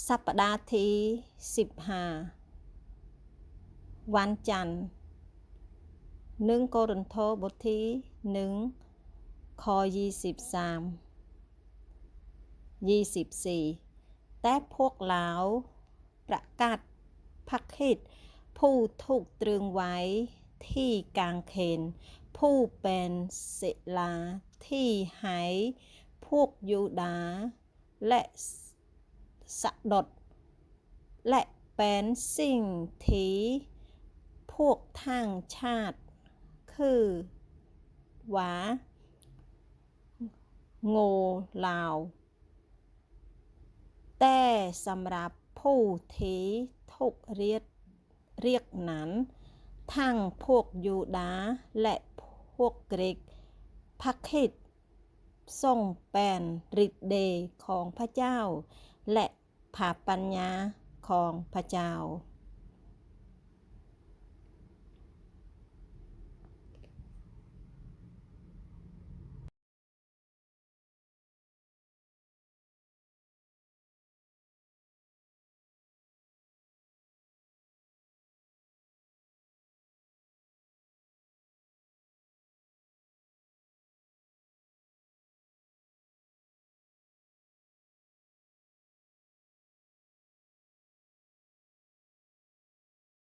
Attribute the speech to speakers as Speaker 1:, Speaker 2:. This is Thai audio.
Speaker 1: สัปดาห์ที่15วันจันทร์1 โครินธ์บทที่1ข้อ23-24แต่พวกเราประกาศพระคริสต์ผู้ถูกตรึงไว้ที่กางเขนผู้เป็นศิลาที่ให้พวกยูดาห์และสดดและเป็นสิ่งที่พวกทางชาติคือว่าโง่เล่าแต่สำหรับผู้ที่ถูกเรียกนั้นทั้งพวกยูดาห์และพวกกรีกพระคริสต์ทรงเป็นฤทธิ์เดชของพระเจ้าและพระปัญญาของพระเจ้า